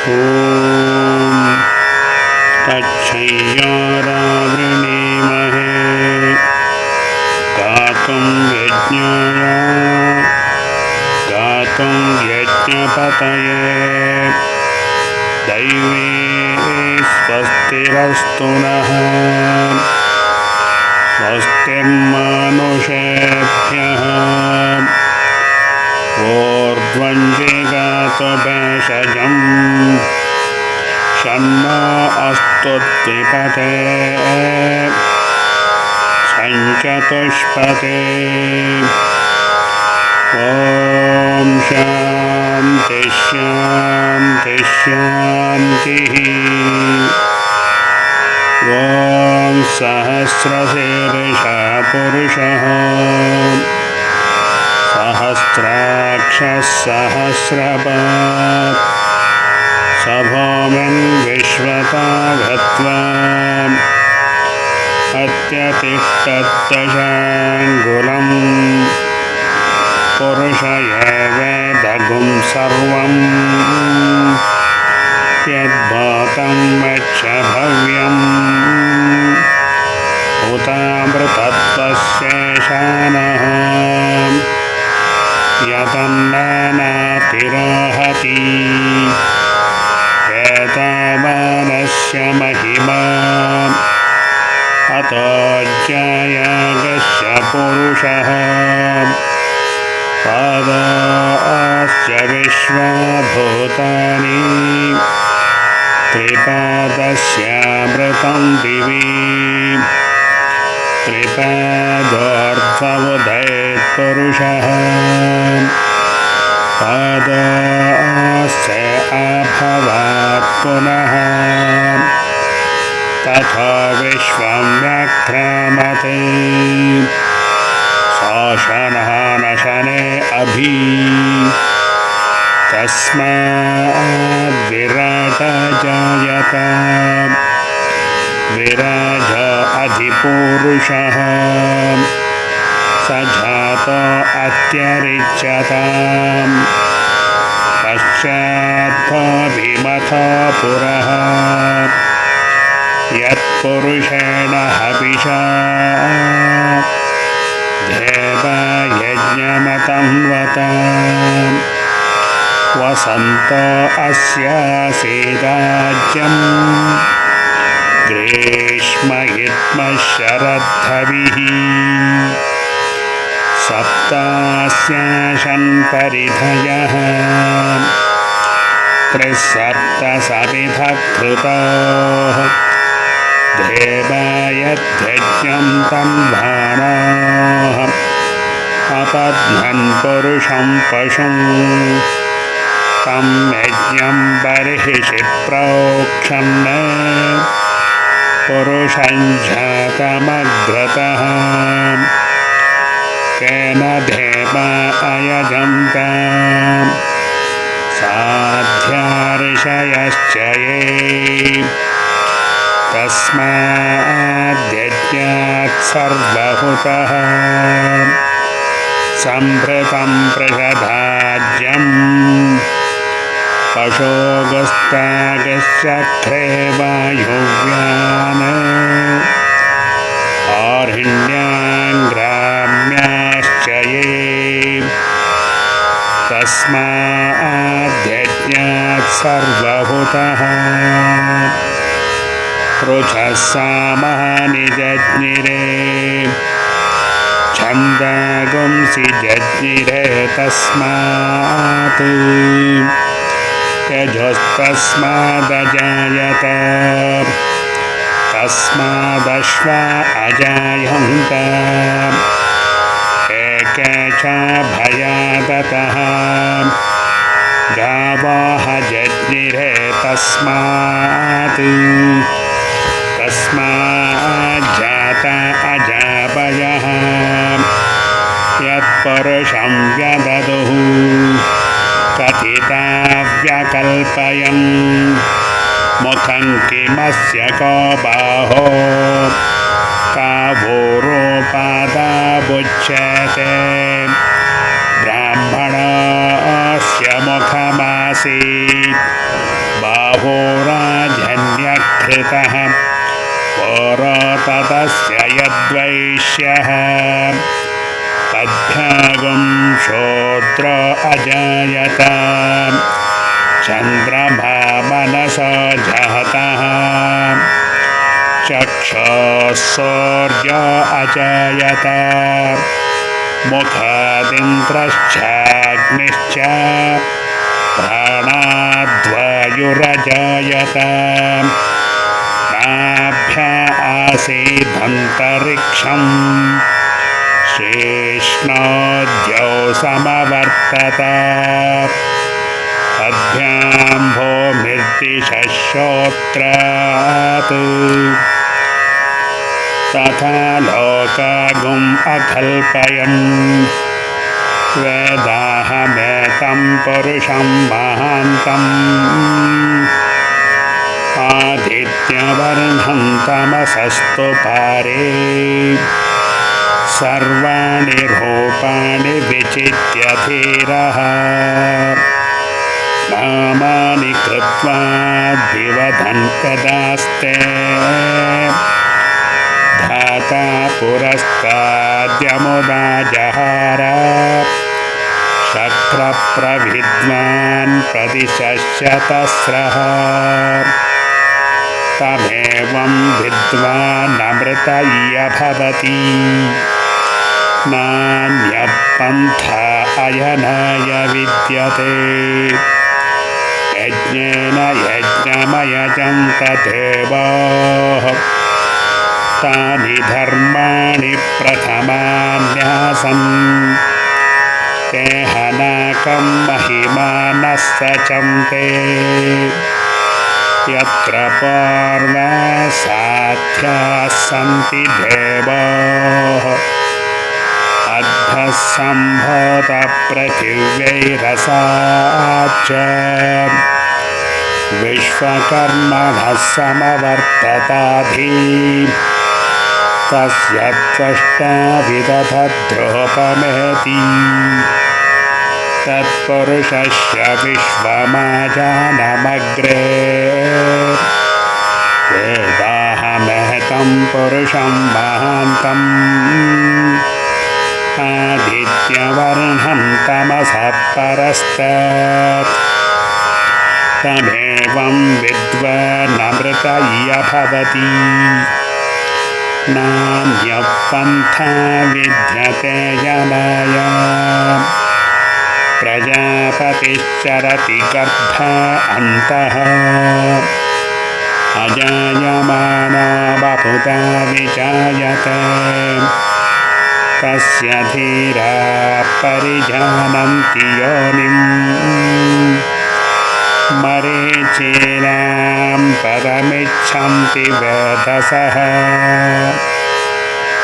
ॐ तच्छय्यारावृणीमहे गातुं यज्ञपतये दैवी स्वस्तिरस्तु नः स्वस्तिर्मानुषेभ्यः ऊर्ध्वं जिगातुभेषजं शन्नो अस्तु द्विपते सञ्चतुष्पते ॐ शान्ति शान्ति शान्तिः ॐ सहस्रशीर्षा पुरुषः सहस्राक्षः सहस्रपात् स भौमिन् विश्वता भूत्वा अत्यतिष्ठत्यशाङ्गुलम् पुरुष एवेदगुं सर्वं यद्भूतं यच्च भव्यम् उतामृतत्वशेषानः यतन्नातिरोहति एतावानस्य महिमा अतो ज्ञायागस्य पुरुषः पादास्य विश्वभूतानि त्रिपादस्यामृतं दिवि त्रिपादोर्ध्वोदयत्पुरुषः पादास्य अभवात् पुनः तथा विश्वं व्याक्रामते शोषणानशने अभि तस्माद्विराट जायत विराज अधिपुरुषः स जातो अत्यरिच्यताम् पश्चात्भिमथो पुरः यत्पुरुषेण हविषा देवयज्ञमतन्वता वसन्तो अस्यासीदाज्यम् ग्रीष्मयुग्मशरद्धविः सप्तास्याशन् परिधयः त्रिसप्तसमिधः कृतोः देवायध्यज्ञं तन्वानाः अपध्नन् पुरुषं पशुं तं यज्ञं बर्हिषि प्रोक्षन् पुरुषं जातमग्रतः केन देवा अयजन्त साध्यार्षयश्च ये तस्माद्यज्ञात् सर्वहुतः सम्भृतं पृषदाज्यम् पशोगस्तागश्चक्रे वायुव्यान् आर्हिण्याङ्ग्राम्याश्च ये तस्माद्यज्ञात् सर्वहुतः पृछः सामानि जज्ञिरे छन्दागुंसि जज्ञिरे तस्मात् यजस्तस्मादजायत तस्मादश्वा अजायन्त एके च भयादतः गावः जज्ञिरे तस्मात् तस्माज्जात अजापयः यत्पुरुषं व्यददुः कथिता व्यकल्पयन् मुखं किमस्य को बाहो का भूरोपादाबुच्यते ब्राह्मणस्य मुखमासीत् बाहोराजन्यकृतः पौरोततस्य यद्वैश्यः तद्भागं शूद्र अजायत चन्द्रमा मनसा जातः चक्षुः अजायत मुखादिन्द्रश्चाग्निश्च प्राणाद्वायुरजायत नाभ्या आसीदन्तरिक्षं शेष्णोद्यौ समवर्तत तद्भ्यां भूमिर्दिशश्रोत्रात् तथा लोकागुम् अकल्पयन् वेदाहमेतं पुरुषं महान्तम् आदित्यवर्णं तमसस्तु पारे सर्वाणि रूपाणि विचित्य धीरः नामानि कृत्वा विवदन् कदास्ते धाता पुरस्ताद्यमुदा जहार शक्रप्रविद्वान् प्रतिशश्यतस्रः तमेवं विद्वानमृतय्य भवति नान्यपन्था अयनाय विद्यते यज्ञेन यज्ञमयजन्त देवाः तानि धर्माणि प्रथमान्यासन् ते हनाकं महिमानः सचन्ते यत्र पूर्वसाध्याः सन्ति देवाः अद्धः सम्भूतपृथिव्यैरसाच्च विश्वकर्मणः समवर्तताधि तस्य त्वष्टा विदधद्रूपमेति तत्पुरुषस्य विश्वमाजानमग्रे वेदाहमेतं पुरुषं महान्तम् आदित्यवर्णं तमसः परस्तात् तमेवं विद्वानमृतय्य भवति नान्यपन्था विद्यते यनाय प्रजापतिश्चरति गर्भा अन्तः अजायमानो बभुता विजायते तस्य धीरा परिजानन्ति योनिम् मरीचीनां पदमिच्छन्ति वेदसः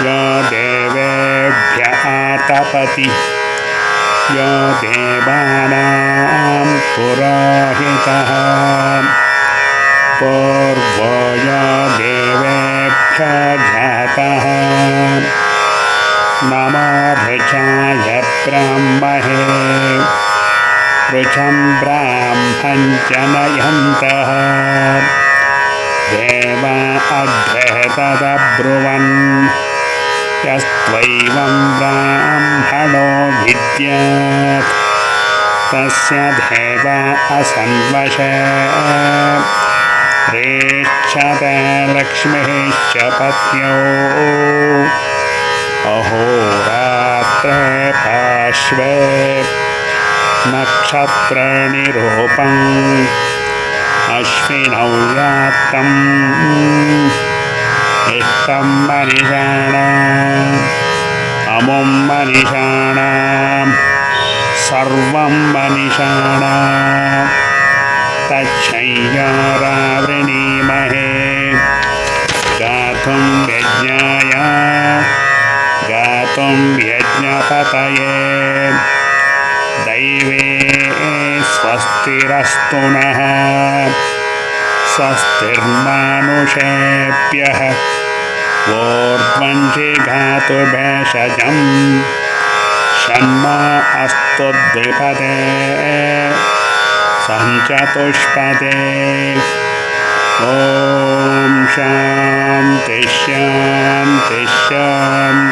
यो देवेभ्य आतपति यो देवानां पुरोहितः पूर्वो यो देवेभ्य जातः नमो ऋचाय ब्राह्मणे ऋचं ब्राह्मं जनयन्तः देवा अग्रे तदब्रुवन् यस्त्वैवं ब्राह्मणो विद्यात् तस्य देवा असन्वशे रेक्षते लक्ष्मीश्च पत्न्यो अहोरात्रे पार्श्वे नक्षत्रनिरूपम् अश्विनौ व्यात्तम् इष्टं मनीषाणाम् अमुं मनीषाणां सर्वं मनीषाणां तच्छय्यारावृणीमहे गातुं यज्ञाय गातुं यज्ञपतये दैवे स्वस्तिरस्तु नः स्वस्तिर्मानुषेभ्यः ऊर्ध्वं जिघातु भेषजं शन्नो अस्तु द्विपदे सञ्चतुष्पदे ॐ शान्ति शान्ति शान्ति